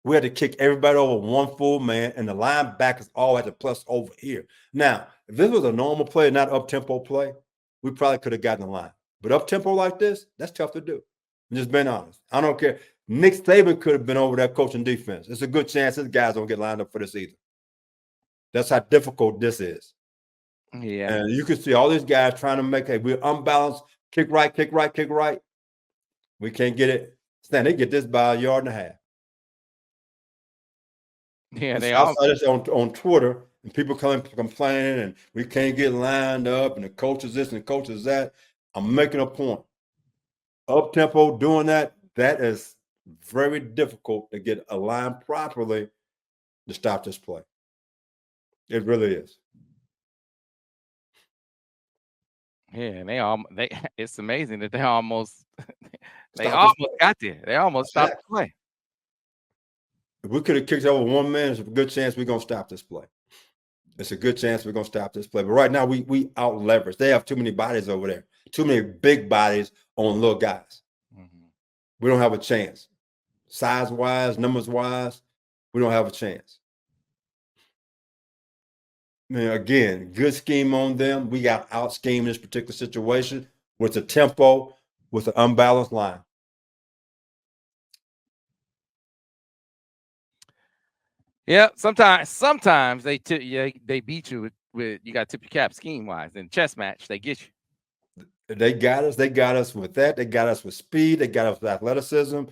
We had to kick everybody over one full man, and the linebackers all had to plus over here. Now, if this was a normal play, not up-tempo play, we probably could have gotten the line. But up-tempo like this, that's tough to do. I'm just being honest. I don't care. Nick Saban could have been over there coaching defense. It's a good chance his guys don't get lined up for this either. That's how difficult this is. Yeah. And you can see all these guys trying to make we're unbalanced, kick right, kick right, kick right. We can't get it. They get this by a yard and a half. Yeah, they I all saw this on Twitter, and people complaining, and we can't get lined up, and the coach is this and the coach is that. I'm making a point. Up tempo, doing that is very difficult to get aligned properly to stop this play. It really is. Yeah, and it's amazing that they almost got there. They almost stopped the play. If we could have kicked over one man, there's a good chance we're going to stop this play. It's a good chance we're going to stop this play. But right now, we out-leverage. They have too many bodies over there, too many big bodies on little guys. Mm-hmm. We don't have a chance. Size-wise, numbers-wise, we don't have a chance. I mean, again, good scheme on them. We got out-schemed this particular situation with the tempo, with the unbalanced line. Yeah, sometimes they beat you with you got to tip your cap scheme wise. In chess match, they get you. They got us. They got us with that. They got us with speed. They got us with athleticism.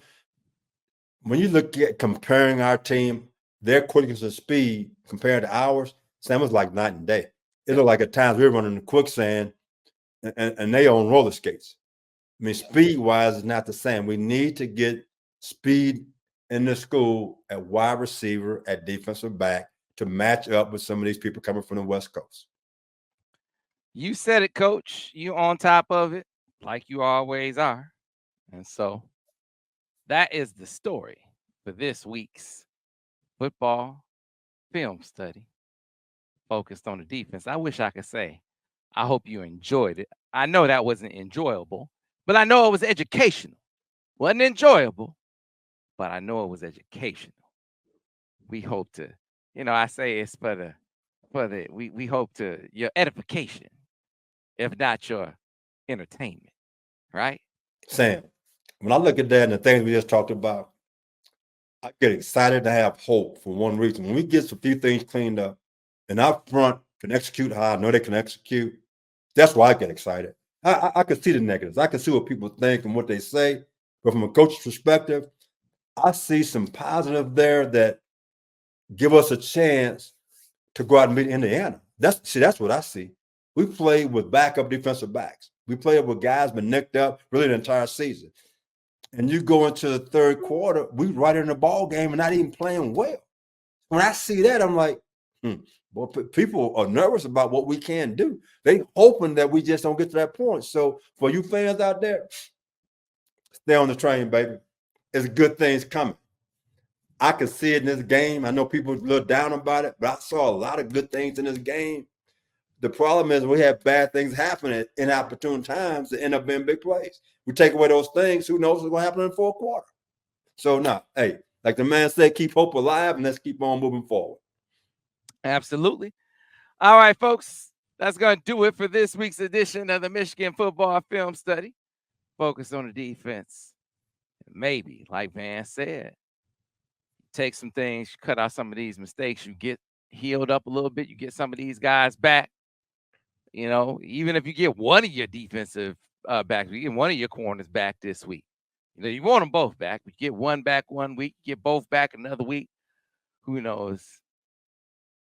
When you look at comparing our team, their quickness and speed compared to ours, Sam, was like night and day. It looked like at times we were running in quicksand, and they on roller skates. I mean, speed wise is not the same. We need to get speed in the school at wide receiver, at defensive back to match up with some of these people coming from the West Coast. You said it, Coach. You on top of it like you always are. And so that is the story for this week's football film study focused on the defense. I wish I could say, I hope you enjoyed it. I know that wasn't enjoyable, but I know it was educational. Wasn't enjoyable, but I know it was educational. We hope to, I say it's we hope to your edification, if not your entertainment, right? Sam, when I look at that and the things we just talked about, I get excited to have hope for one reason. When we get a few things cleaned up and our front can execute how I know they can execute, that's why I get excited. I can see the negatives. I can see what people think and what they say. But from a coach's perspective, I see some positive there that give us a chance to go out and beat Indiana. That's what I see. We played with backup defensive backs. We played with guys been nicked up really the entire season. And you go into the third quarter, we right in the ball game and not even playing well. When I see that, I'm like, boy, people are nervous about what we can do. They hoping that we just don't get to that point. So for you fans out there, stay on the train, baby. There's good things coming. I can see it in this game. I know people look down about it, but I saw a lot of good things in this game. The problem is we have bad things happen at inopportune times that end up being big plays. We take away those things, who knows what's going to happen in the fourth quarter. So, now, hey, like the man said, keep hope alive, and let's keep on moving forward. Absolutely. All right, folks, that's going to do it for this week's edition of the Michigan Football Film Study. Focus on the defense. Maybe, like Van said, take some things, cut out some of these mistakes, you get healed up a little bit, you get some of these guys back. You know, even if you get one of your defensive backs, you get one of your corners back this week. You know, you want them both back. You get one back one week, you get both back another week. Who knows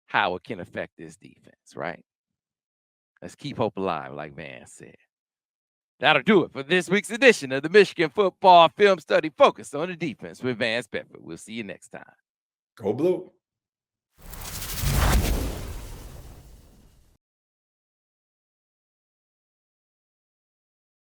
how it can affect this defense, right? Let's keep hope alive, like Van said. That'll do it for this week's edition of the Michigan Football Film Study, focused on the defense with Vance Bedford. We'll see you next time. Go Blue.